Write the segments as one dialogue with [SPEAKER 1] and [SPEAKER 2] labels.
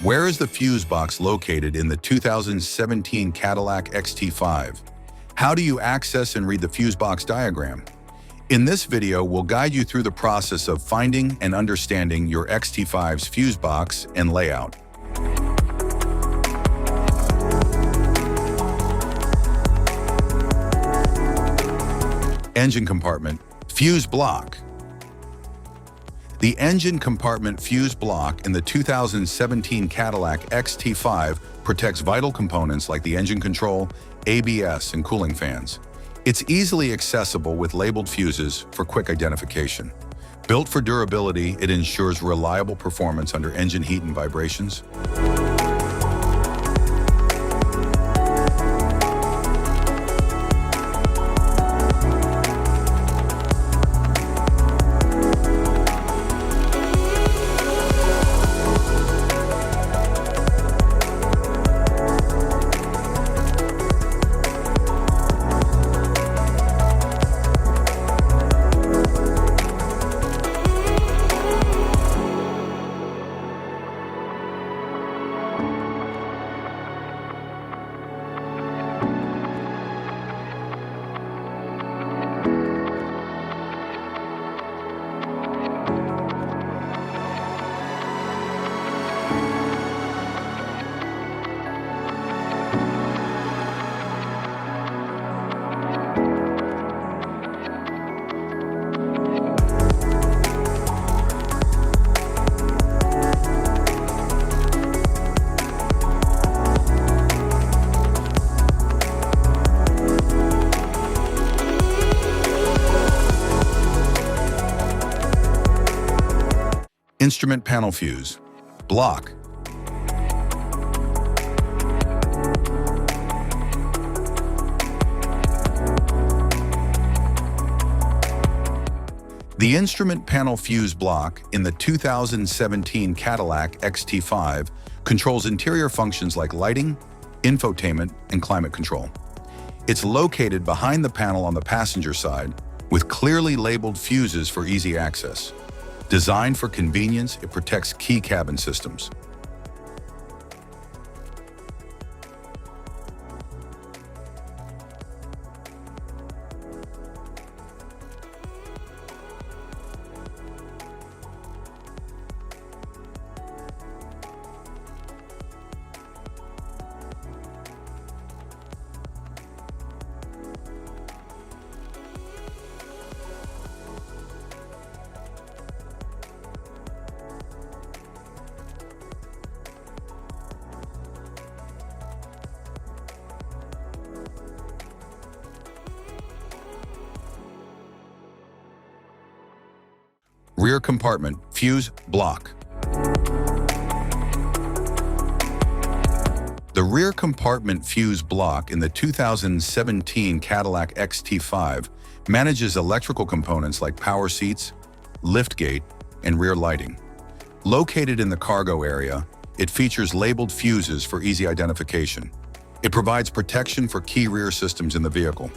[SPEAKER 1] Where is the fuse box located in the 2017 Cadillac XT5? How do you access and read the fuse box diagram? In this video, we'll guide you through the process of finding and understanding your XT5's fuse box and layout. Engine compartment, fuse block. The engine compartment fuse block in the 2017 Cadillac XT5 protects vital components like the engine control, ABS, and cooling fans. It's easily accessible with labeled fuses for quick identification. Built for durability, it ensures reliable performance under engine heat and vibrations. Instrument panel fuse, block. The instrument panel fuse block in the 2017 Cadillac XT5 controls interior functions like lighting, infotainment, and climate control. It's located behind the panel on the passenger side with clearly labeled fuses for easy access. Designed for convenience, it protects key cabin systems. Rear compartment, fuse block. The rear compartment fuse block in the 2017 Cadillac XT5 manages electrical components like power seats, liftgate, and rear lighting. Located in the cargo area, it features labeled fuses for easy identification. It provides protection for key rear systems in the vehicle.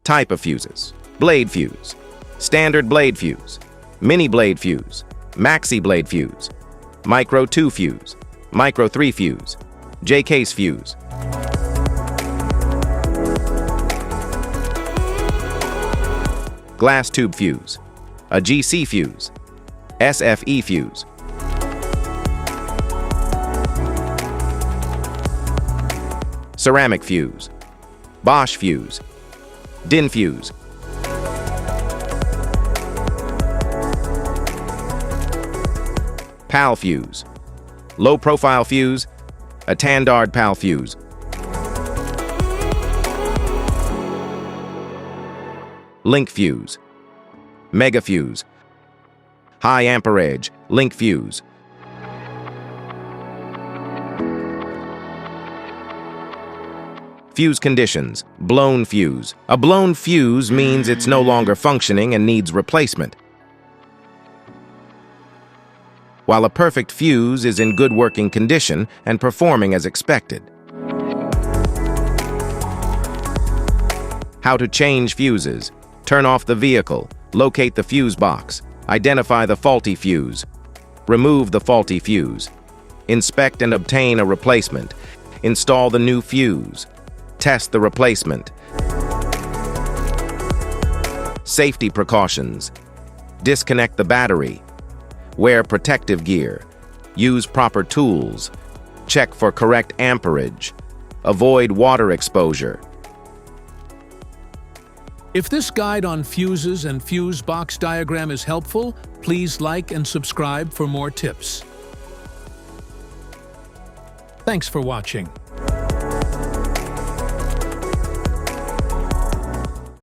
[SPEAKER 2] Type of fuses: blade fuse, standard blade fuse, mini blade fuse, maxi blade fuse, micro 2 fuse, micro 3 fuse, J-case fuse. Glass tube fuse, a GC fuse, SFE fuse. Ceramic fuse, Bosch fuse, DIN fuse. PAL fuse, low profile fuse, a Tandard PAL fuse. link fuse. Mega fuse. High amperage, link fuse. Fuse conditions, blown fuse. A blown fuse means it's no longer functioning and needs replacement, while a perfect fuse is in good working condition and performing as expected. How to change fuses. Turn off the vehicle, locate the fuse box, identify the faulty fuse, remove the faulty fuse, inspect and obtain a replacement, install the new fuse, test the replacement. Safety precautions. Disconnect the battery, wear protective gear, use proper tools, check for correct amperage, avoid water exposure.
[SPEAKER 3] If this guide on fuses and fuse box diagram is helpful, please like and subscribe for more tips. Thanks for watching.